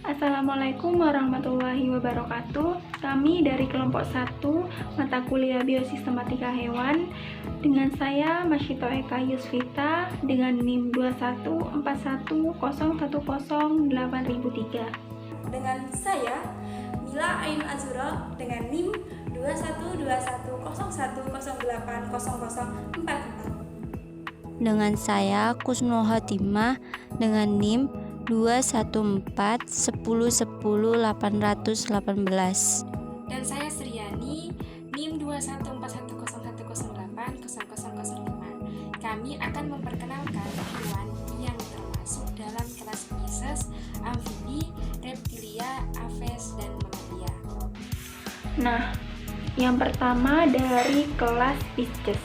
Assalamualaikum warahmatullahi wabarakatuh. Kami dari kelompok 1 mata kuliah Biosistematika Hewan dengan saya Masyito Eka Yusvita dengan NIM 21410108003. Dengan saya Mila Ain Azura dengan NIM 2121010080044. Dengan saya Kusno Hatimah dengan NIM 214110818. Dan saya Sriani NIM 2141010080005. Kami akan memperkenalkan hewan yang termasuk dalam kelas Pisces, amfibi, reptilia, aves, dan mamalia. Nah, yang pertama dari kelas Pisces.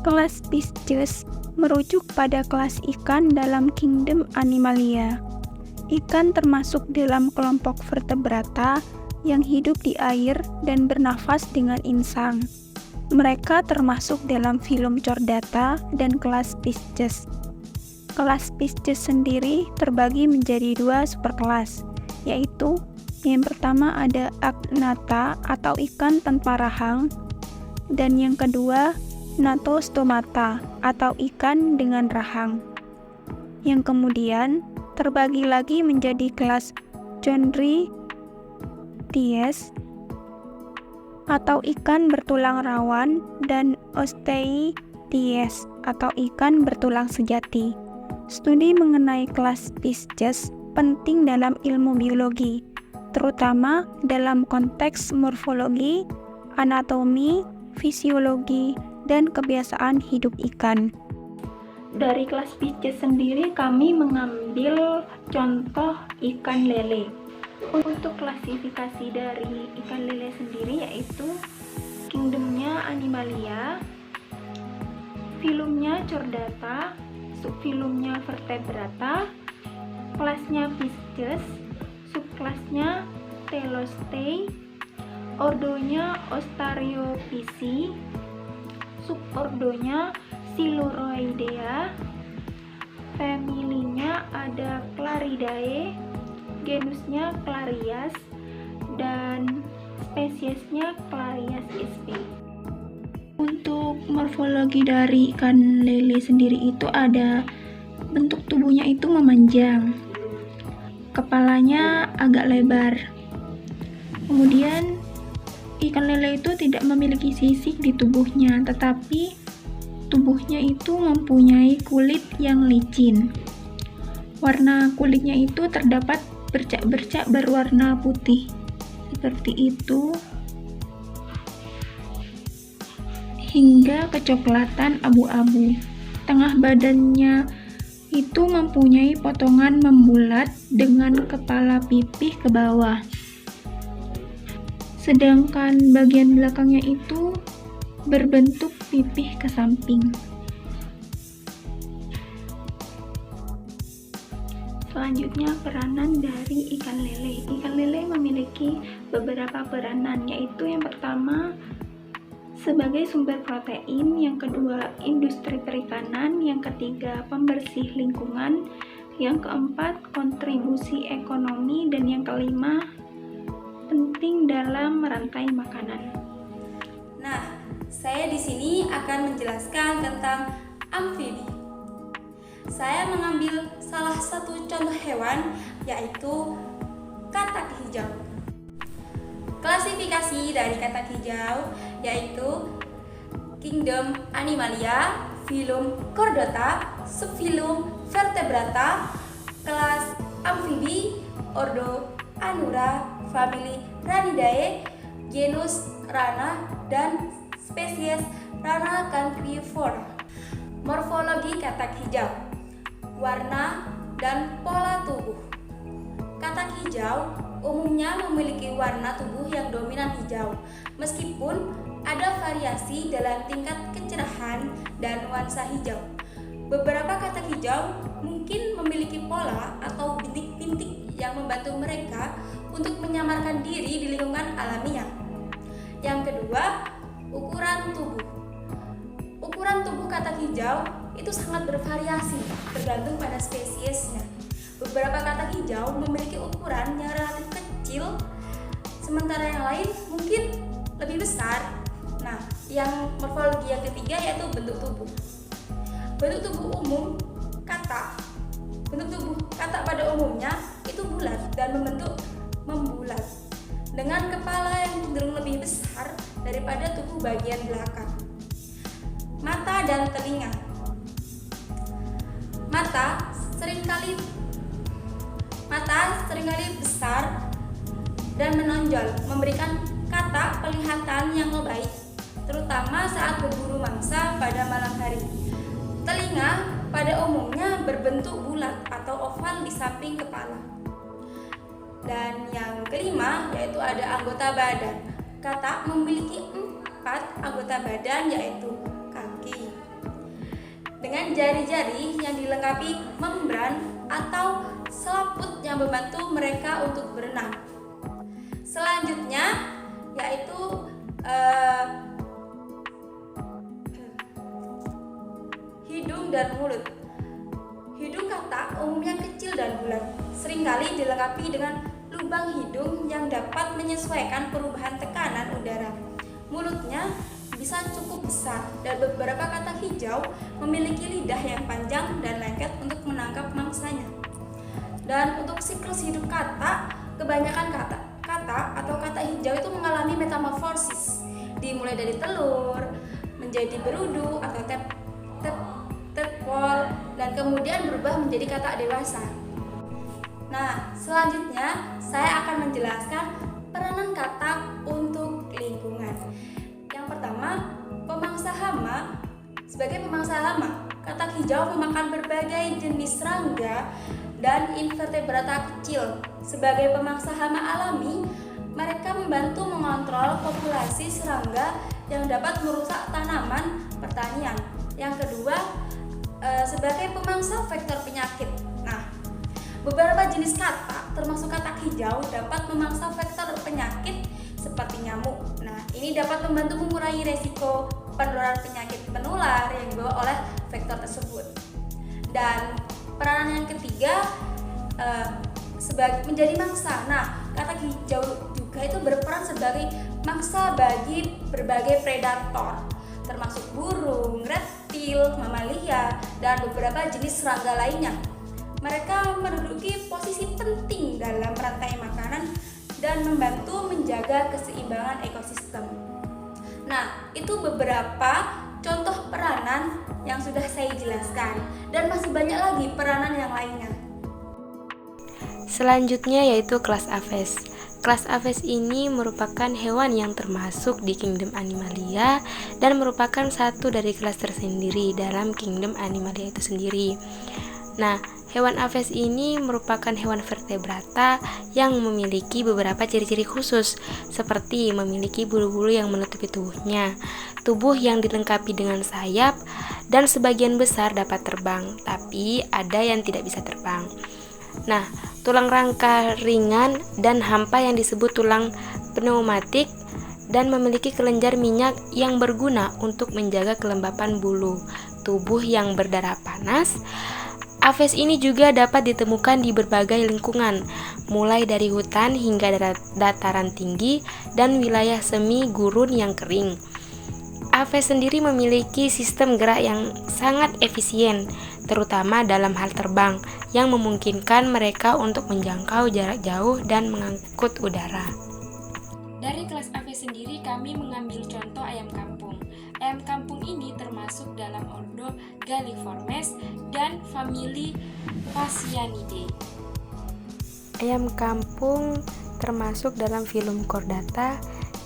Kelas Pisces merujuk pada kelas ikan dalam kingdom Animalia. Ikan termasuk dalam kelompok vertebrata yang hidup di air dan bernafas dengan insang. Mereka termasuk dalam filum Chordata dan kelas Pisces. Kelas Pisces sendiri terbagi menjadi 2 superkelas, yaitu yang pertama ada Agnatha atau ikan tanpa rahang, dan yang kedua Gnatostomata atau ikan dengan rahang. Yang kemudian terbagi lagi menjadi kelas Chondrichthyes atau ikan bertulang rawan dan Osteichthyes atau ikan bertulang sejati. Studi mengenai kelas Pisces penting dalam ilmu biologi, terutama dalam konteks morfologi, anatomi, fisiologi, dan kebiasaan hidup ikan. Dari kelas Pisces sendiri kami mengambil contoh ikan lele. Untuk klasifikasi dari ikan lele sendiri yaitu kingdomnya Animalia, filumnya Chordata, subfilumnya Vertebrata, kelasnya Pisces, subkelasnya Telostei, ordonya Ostariophysi, subordonya Siluroidea, familinya ada Claridae, genusnya Clarias, dan spesiesnya Clarias sp. Untuk morfologi dari ikan lele sendiri itu ada bentuk tubuhnya itu memanjang, kepalanya agak lebar. Kemudian ikan lele itu tidak memiliki sisik di tubuhnya, tetapi tubuhnya itu mempunyai kulit yang licin. Warna kulitnya itu terdapat bercak-bercak berwarna putih, seperti itu, hingga kecoklatan abu-abu. Tengah badannya itu mempunyai potongan membulat dengan kepala pipih ke bawah. Sedangkan bagian belakangnya itu berbentuk pipih ke samping. Selanjutnya peranan dari ikan lele. Ikan lele memiliki beberapa peranan, yaitu yang pertama sebagai sumber protein, yang kedua industri perikanan, yang ketiga pembersih lingkungan, yang keempat kontribusi ekonomi, dan yang kelima penting dalam rantai makanan. Nah, saya di sini akan menjelaskan tentang amfibi. Saya mengambil salah satu contoh hewan, yaitu katak hijau. Klasifikasi dari katak hijau yaitu kingdom Animalia, filum Chordata, subfilum Vertebrata, kelas amfibi, ordo Anura, famili Ranidae, genus Rana, dan spesies Rana cancrifora. Morfologi katak hijau, warna dan pola tubuh. Katak hijau umumnya memiliki warna tubuh yang dominan hijau, meskipun ada variasi dalam tingkat kecerahan dan nuansa hijau. Beberapa katak hijau mungkin memiliki pola atau bintik-bintik yang membantu mereka untuk menyamarkan diri di lingkungan alamiah. Yang kedua, ukuran tubuh. Ukuran tubuh katak hijau itu sangat bervariasi tergantung pada spesiesnya. Beberapa beberapa katak hijau memiliki ukuran yang relatif kecil, sementara yang lain mungkin lebih besar. Nah, yang morfologi yang ketiga yaitu bentuk tubuh. Bentuk tubuh umum katak. Bentuk tubuh katak pada umumnya itu bulat dan membulat dengan kepala yang cenderung lebih besar daripada tubuh bagian belakang. Mata dan telinga. Mata seringkali besar dan menonjol, memberikan katak penglihatan yang baik, terutama saat berburu mangsa pada malam hari. Telinga pada umumnya berbentuk bulat atau oval di samping kepala. Dan yang kelima yaitu ada anggota badan. Katak memiliki 4 anggota badan yaitu kaki, dengan jari-jari yang dilengkapi membran atau selaput yang membantu mereka untuk berenang. Selanjutnya yaitu hidung dan mulut. Hidung katak umumnya kecil dan bulat, seringkali dilengkapi dengan lubang hidung yang dapat menyesuaikan perubahan tekanan udara. Mulutnya bisa cukup besar dan beberapa katak hijau memiliki lidah yang panjang dan lengket untuk menangkap mangsanya. Dan untuk siklus hidup katak, kebanyakan katak atau katak hijau itu mengalami metamorfosis, dimulai dari telur menjadi berudu atau tadpole dan kemudian berubah menjadi katak dewasa. Nah, selanjutnya saya akan menjelaskan peranan katak untuk lingkungan. Yang pertama, pemangsa hama. Sebagai pemangsa hama, katak hijau memakan berbagai jenis serangga dan invertebrata kecil. Sebagai pemangsa hama alami, mereka membantu mengontrol populasi serangga yang dapat merusak tanaman pertanian. Yang kedua, sebagai pemangsa vektor penyakit. Nah, beberapa jenis katak, termasuk katak hijau, dapat memangsa vektor penyakit seperti nyamuk. Nah, ini dapat membantu mengurangi resiko penularan penyakit penular yang dibawa oleh vektor tersebut. Dan peranan yang ketiga, menjadi mangsa. Nah, katak hijau juga itu berperan sebagai mangsa bagi berbagai predator, termasuk burung, reptil, mamalia, dan beberapa jenis serangga lainnya. Mereka menduduki posisi penting dalam rantai makanan dan membantu menjaga keseimbangan ekosistem. Nah, itu beberapa contoh peranan yang sudah saya jelaskan, dan masih banyak lagi peranan yang lainnya. Selanjutnya yaitu kelas Aves. Kelas Aves ini merupakan hewan yang termasuk di Kingdom Animalia dan merupakan satu dari kelas tersendiri dalam Kingdom Animalia itu sendiri. Nah, hewan Aves ini merupakan hewan vertebrata yang memiliki beberapa ciri-ciri khusus, seperti memiliki bulu-bulu yang menutupi tubuhnya, tubuh yang dilengkapi dengan sayap, dan sebagian besar dapat terbang, tapi ada yang tidak bisa terbang. Nah, tulang rangka ringan dan hampa yang disebut tulang pneumatik dan memiliki kelenjar minyak yang berguna untuk menjaga kelembapan bulu tubuh yang berdarah panas. Aves ini juga dapat ditemukan di berbagai lingkungan, mulai dari hutan hingga dataran tinggi dan wilayah semi gurun yang kering. Aves sendiri memiliki sistem gerak yang sangat efisien, terutama dalam hal terbang, yang memungkinkan mereka untuk menjangkau jarak jauh dan mengangkut udara. Dari kelas Aves sendiri kami mengambil contoh ayam kampung. Ayam kampung ini termasuk dalam ordo Galliformes dan famili Phasianidae. Ayam kampung termasuk dalam filum Chordata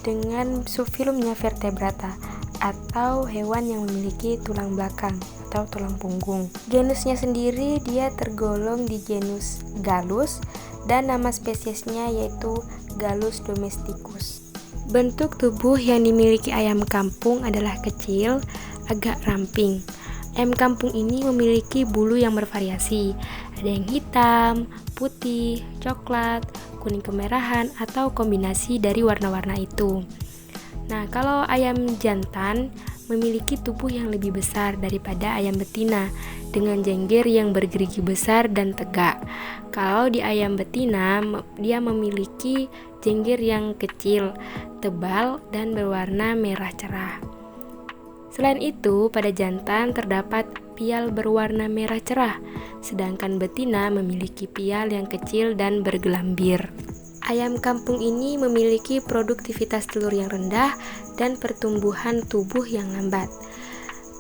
dengan subfilumnya Vertebrata atau hewan yang memiliki tulang belakang atau tulang punggung. Genusnya sendiri dia tergolong di genus Gallus dan nama spesiesnya yaitu Gallus domesticus. Bentuk tubuh yang dimiliki ayam kampung adalah kecil, agak ramping. Ayam kampung ini memiliki bulu yang bervariasi. Ada yang hitam, putih, coklat, kuning kemerahan, atau kombinasi dari warna-warna itu. Nah, kalau ayam jantan memiliki tubuh yang lebih besar daripada ayam betina dengan jengger yang bergerigi besar dan tegak. Kalau di ayam betina, dia memiliki jengger yang kecil, tebal, dan berwarna merah cerah. Selain itu, pada jantan terdapat pial berwarna merah cerah, sedangkan betina memiliki pial yang kecil dan bergelambir. Ayam kampung ini memiliki produktivitas telur yang rendah dan pertumbuhan tubuh yang lambat.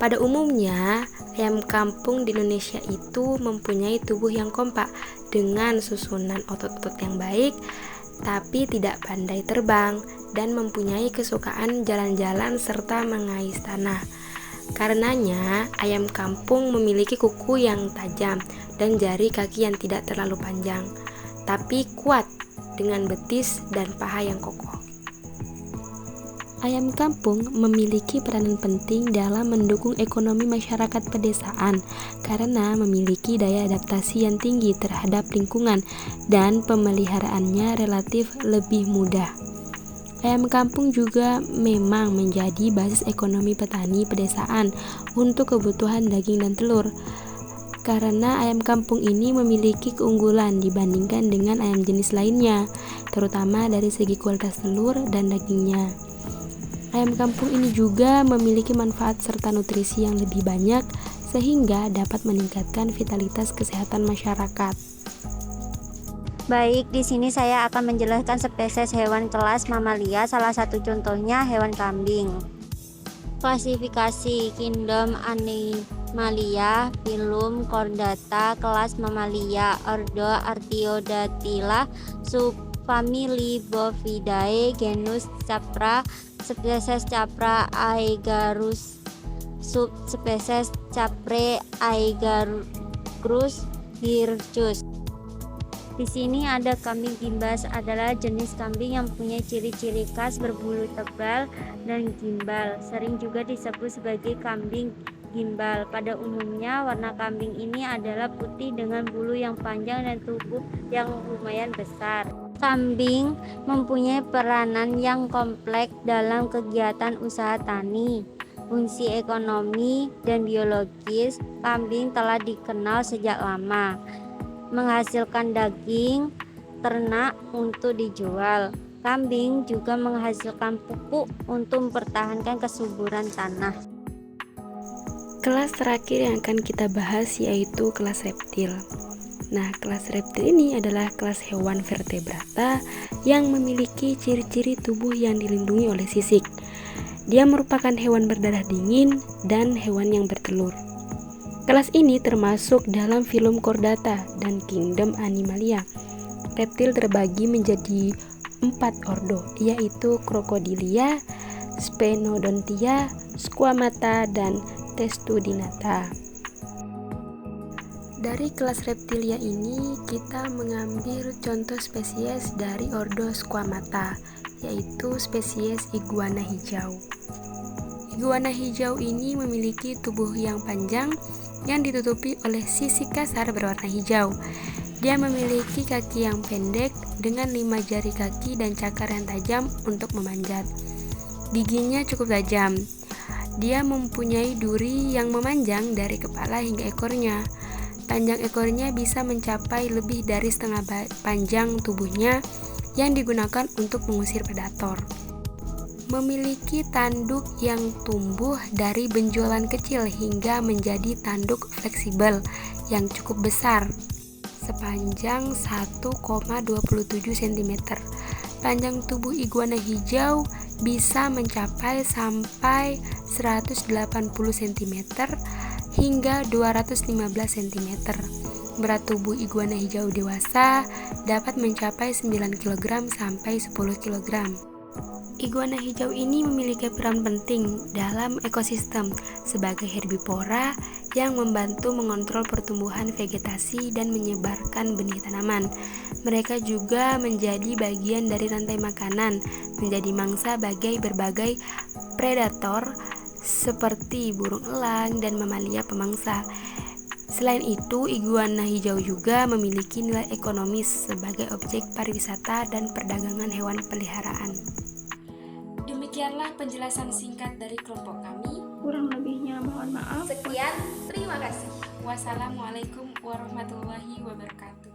Pada umumnya, ayam kampung di Indonesia itu mempunyai tubuh yang kompak dengan susunan otot-otot yang baik, tapi tidak pandai terbang dan mempunyai kesukaan jalan-jalan serta mengais tanah. Karenanya, ayam kampung memiliki kuku yang tajam dan jari kaki yang tidak terlalu panjang, tapi kuat dengan betis dan paha yang kokoh. Ayam kampung memiliki peranan penting dalam mendukung ekonomi masyarakat pedesaan karena memiliki daya adaptasi yang tinggi terhadap lingkungan dan pemeliharaannya relatif lebih mudah. Ayam kampung juga memang menjadi basis ekonomi petani pedesaan untuk kebutuhan daging dan telur. Karena ayam kampung ini memiliki keunggulan dibandingkan dengan ayam jenis lainnya, terutama dari segi kualitas telur dan dagingnya. Ayam kampung ini juga memiliki manfaat serta nutrisi yang lebih banyak sehingga dapat meningkatkan vitalitas kesehatan masyarakat. Baik, di sini saya akan menjelaskan spesies hewan kelas mamalia, salah satu contohnya hewan kambing. Klasifikasi Kingdom Animalia, Phylum Chordata, kelas mamalia, ordo Artiodactyla, subfamili Bovidae, genus Capra, spesies Capra aegarus, subspesies Capre aegarus hircus. Di sini ada kambing gimbal, adalah jenis kambing yang punya ciri-ciri khas berbulu tebal dan gimbal. Sering juga disebut sebagai kambing gimbal. Pada umumnya warna kambing ini adalah putih dengan bulu yang panjang dan tubuh yang lumayan besar. Kambing mempunyai peranan yang kompleks dalam kegiatan usaha tani. Fungsi ekonomi dan biologis kambing telah dikenal sejak lama. Menghasilkan daging ternak untuk dijual. Kambing juga menghasilkan pupuk untuk mempertahankan kesuburan tanah. Kelas terakhir yang akan kita bahas yaitu kelas reptil. Nah, kelas reptil ini adalah kelas hewan vertebrata yang memiliki ciri-ciri tubuh yang dilindungi oleh sisik. Dia merupakan hewan berdarah dingin dan hewan yang bertelur. Kelas ini termasuk dalam Phylum Chordata dan Kingdom Animalia. Reptil terbagi menjadi 4 ordo, yaitu Crocodilia, Sphenodontia, Squamata, dan Testudinata. Dari kelas reptilia ini kita mengambil contoh spesies dari ordo Squamata, yaitu spesies iguana hijau. Iguana hijau ini memiliki tubuh yang panjang yang ditutupi oleh sisik kasar berwarna hijau. Dia memiliki kaki yang pendek dengan 5 jari kaki dan cakar yang tajam untuk memanjat. Giginya cukup tajam. Dia mempunyai duri yang memanjang dari kepala hingga ekornya. Panjang ekornya bisa mencapai lebih dari setengah panjang tubuhnya yang digunakan untuk mengusir predator. Memiliki tanduk yang tumbuh dari benjolan kecil hingga menjadi tanduk fleksibel yang cukup besar, sepanjang 1,27 cm. Panjang tubuh iguana hijau bisa mencapai sampai 180 cm hingga 215 cm. Berat tubuh iguana hijau dewasa dapat mencapai 9 kg sampai 10 kg. Iguana hijau ini memiliki peran penting dalam ekosistem sebagai herbivora yang membantu mengontrol pertumbuhan vegetasi dan menyebarkan benih tanaman. Mereka juga menjadi bagian dari rantai makanan, menjadi mangsa bagi berbagai predator seperti burung elang dan mamalia pemangsa. Selain itu, iguana hijau juga memiliki nilai ekonomis sebagai objek pariwisata dan perdagangan hewan peliharaan. Demikianlah penjelasan singkat dari kelompok kami. kurang lebihnya mohon maaf. Sekian, terima kasih. Wassalamualaikum warahmatullahi wabarakatuh.